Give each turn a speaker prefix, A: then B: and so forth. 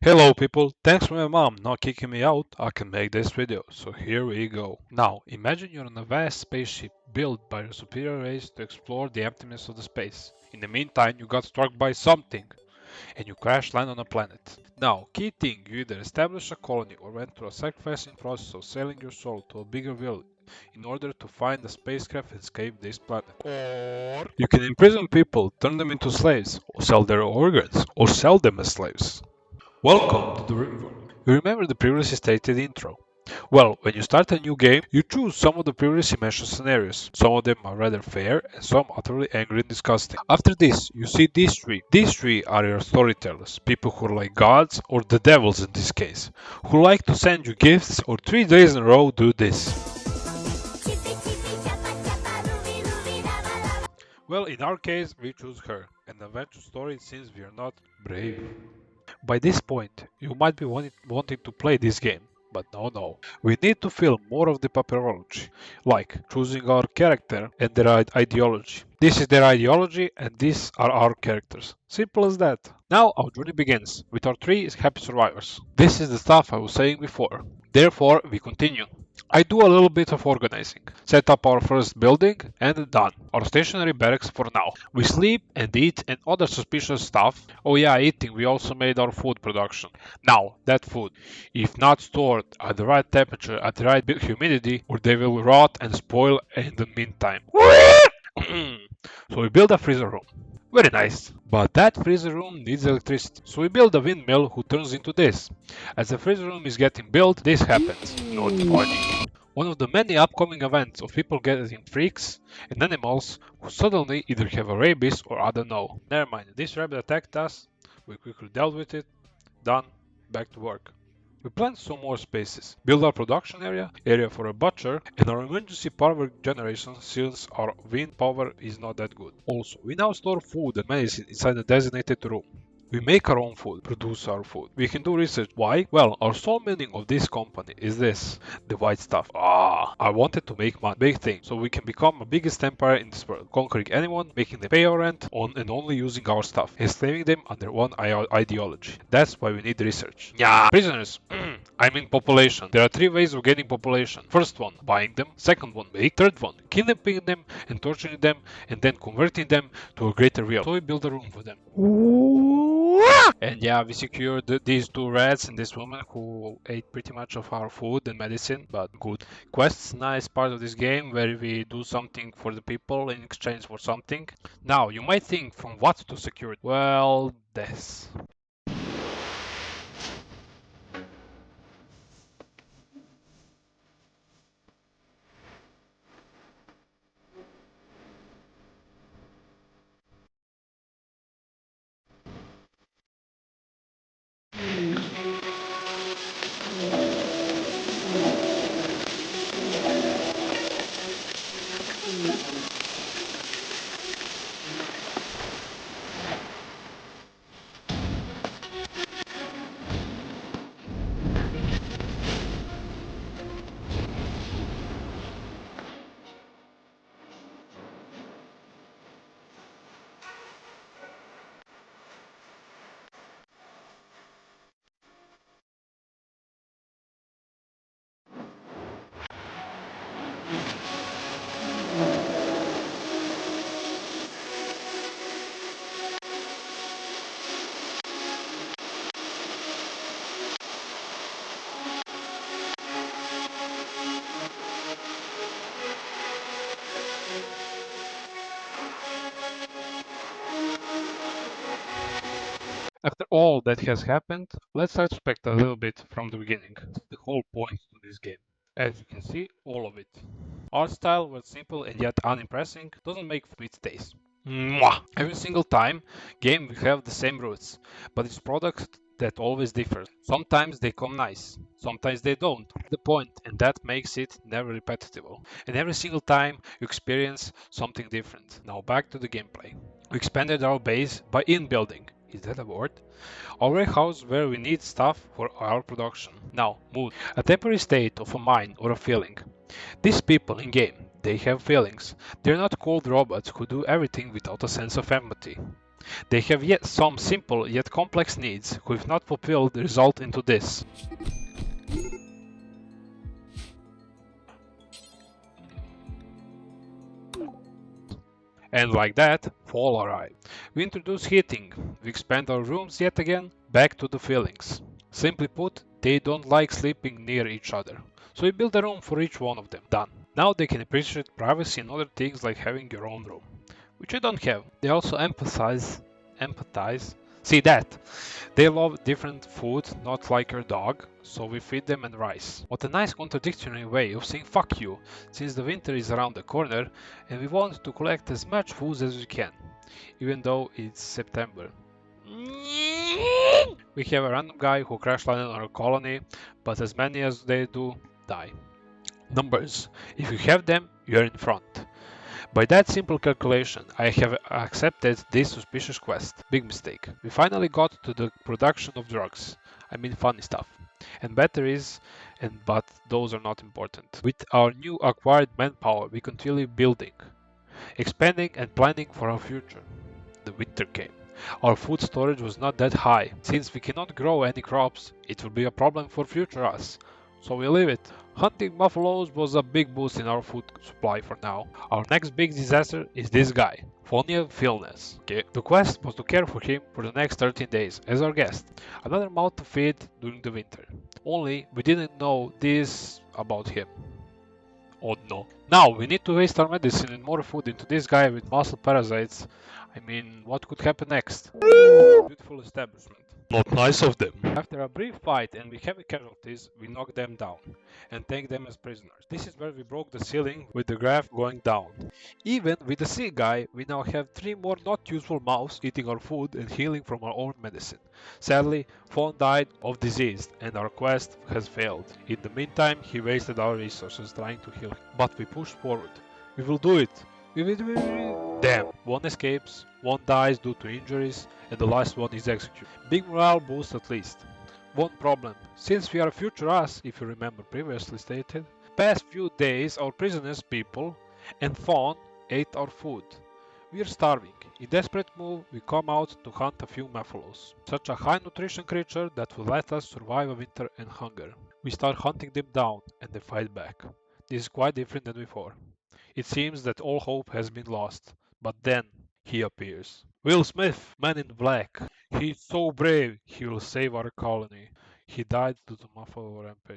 A: Hello people, thanks for my mom not kicking me out, I can make this video, so here we go. Now, imagine you're on a vast spaceship built by a superior race to explore the emptiness of the space. In the meantime, you got struck by something, and you crash land on a planet. Now, key thing, you either establish a colony or went through a sacrificing process of selling your soul to a bigger village in order to find a spacecraft and escape this planet. Or you can imprison people, turn them into slaves, or sell their organs, or sell them as slaves. Welcome to the Rimworld. You remember the previously stated intro? Well, when you start a new game, you choose some of the previously mentioned scenarios. Some of them are rather fair and some utterly angry and disgusting. After this, you see these three. These three are your storytellers, people who are like gods, or the devils in this case, who like to send you gifts or 3 days in a row do this. Well, in our case, we choose her, an adventure story since we are not brave. By this point, you might be wanting to play this game, but no. We need to feel more of the papyrology, like choosing our character and their ideology. This is their ideology and these are our characters. Simple as that. Now our journey begins with our 3 happy survivors. This is the stuff I was saying before. Therefore, we continue. I do a little bit of organizing. Set up our first building and done. Our stationary barracks for now. We sleep and eat and other suspicious stuff. Oh yeah, eating, we also made our food production. Now, that food, if not stored at the right temperature, at the right humidity, or they will rot and spoil in the meantime. So we build a freezer room. Very nice. But that freezer room needs electricity. So we build a windmill who turns into this. As the freezer room is getting built, this happens. Not funny. One of the many upcoming events of people getting freaks and animals who suddenly either have a rabies or I don't know. Never mind, this rabbit attacked us, we quickly dealt with it, done, back to work. We planned some more spaces, build our production area for a butcher, and our emergency power generation since our wind power is not that good. Also, we now store food and medicine inside a designated room. We make our own food, produce our food. We can do research. Why? Well, our sole meaning of this company is this, the white stuff. I wanted to make my big thing, so we can become the biggest empire in this world, conquering anyone, making them pay our rent on and only using our stuff, enslaving them under one ideology. That's why we need research. Yeah, prisoners. I mean population. There are 3 ways of getting population. First one, buying them. Second one, make. Third one, kidnapping them and torturing them and then converting them to a greater will. So we build a room for them. And yeah, we secured these 2 rats and this woman who ate pretty much of our food and medicine, but good. Quests, nice part of this game where we do something for the people in exchange for something. Now, you might think from what to secure it. Well, this. After all that has happened, let's retrospect a little bit from the beginning. The whole point to this game. As you can see, all of it. Art style was simple and yet unimpressive, doesn't make sweet taste. Mwah! Every single time, game will have the same roots, but it's product that always differs. Sometimes they come nice, sometimes they don't. The point, and that makes it never repetitive. And every single time you experience something different. Now back to the gameplay. We expanded our base by in-building. Is that a word? Our warehouse where we need stuff for our production. Now, mood. A temporary state of a mind or a feeling. These people in game, they have feelings. They're not cold robots who do everything without a sense of empathy. They have yet some simple yet complex needs who, if not fulfilled, result into this. And like that, fall arrived. We introduce heating, we expand our rooms yet again, back to the feelings. Simply put, they don't like sleeping near each other. So we build a room for each one of them. Done. Now they can appreciate privacy and other things like having your own room, which we don't have. They also empathize. See that? They love different food, not like your dog, so we feed them and rice. What a nice contradictory way of saying fuck you, since the winter is around the corner and we want to collect as much food as we can, even though it's September. We have a random guy who crash landed on our colony, but as many as they do, die. Numbers. If you have them, you are in front. By that simple calculation, I have accepted this suspicious quest. Big mistake. We finally got to the production of drugs. I mean funny stuff. And batteries, but those are not important. With our new acquired manpower, we continue building, expanding and planning for our future. The winter came. Our food storage was not that high. Since we cannot grow any crops, it will be a problem for future us. So we leave it. Hunting buffaloes was a big boost in our food supply for now. Our next big disaster is this guy, Fonia Filnes. Okay. The quest was to care for him for the next 13 days as our guest. Another mouth to feed during the winter. Only we didn't know this about him. Oh no. Now we need to waste our medicine and more food into this guy with muscle parasites. I mean, what could happen next? Beautiful establishment. Not nice of them. After a brief fight and with heavy casualties, we knock them down and take them as prisoners. This is where we broke the ceiling with the graph going down. Even with the sea guy, we now have 3 more not useful mouths eating our food and healing from our own medicine. Sadly, Fawn died of disease and our quest has failed. In the meantime, he wasted our resources trying to heal him. But we push forward. We will do it. We will do it. Damn, one escapes, one dies due to injuries, and the last one is executed. Big morale boost at least. One problem, since we are future us, if you remember previously stated, past few days our prisoners people and Fawn ate our food. We are starving. In desperate move, we come out to hunt a few buffaloes. Such a high nutrition creature that will let us survive a winter and hunger. We start hunting them down and they fight back. This is quite different than before. It seems that all hope has been lost, but then he appears. Will Smith, Man in Black. He's so brave, he will save our colony. He died due to Buffalo rampage.